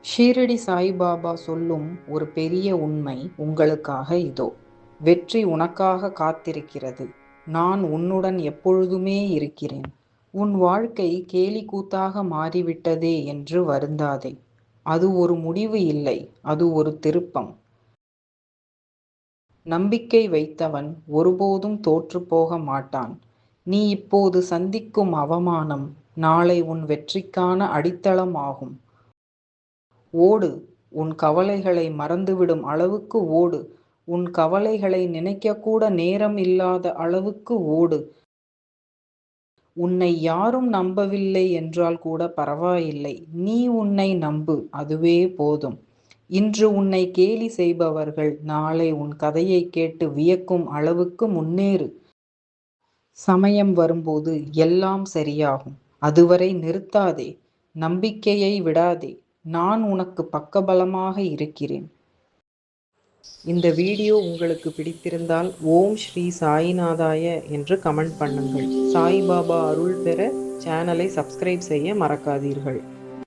ஷீரடி சாய்பாபா சொல்லும் ஒரு பெரிய உண்மை உங்களுக்காக இதோ. வெற்றி உனக்காக காத்திருக்கிறது. நான் உன்னுடன் எப்பொழுதுமே இருக்கிறேன். உன் வாழ்க்கை கேலி கூத்தாக மாறிவிட்டதே என்று வருந்தாதே. அது ஒரு முடிவு இல்லை, அது ஒரு திருப்பம். நம்பிக்கை வைத்தவன் ஒருபோதும் தோற்றுப்போக மாட்டான். நீ இப்போது சந்திக்கும் அவமானம் நாளை உன் வெற்றிக்கான அடித்தளம் ஆகும். ஓடு, உன் கவலைகளை மறந்துவிடும் அளவுக்கு ஓடு. உன் கவலைகளை நினைக்கக்கூட நேரம் இல்லாத அளவுக்கு ஓடு. உன்னை யாரும் நம்பவில்லை என்றால் கூட பரவாயில்லை. நீ உன்னை நம்பு, அதுவே போதும். இன்று உன்னை கேலி செய்பவர்கள் நாளை உன் கதையை கேட்டு வியக்கும் அளவுக்கு முன்னேறு. சமயம் வரும்போது எல்லாம் சரியாகும். அதுவரை நிறுத்தாதே. நம்பிக்கையை விடாதே. நான் உனக்கு பக்கபலமாக இருக்கிறேன். இந்த வீடியோ உங்களுக்கு பிடித்திருந்தால் ஓம் ஸ்ரீ சாயிநாதாய என்று கமெண்ட் பண்ணுங்கள். சாய்பாபா அருள் பெற சேனலை சப்ஸ்கிரைப் செய்ய மறக்காதீர்கள்.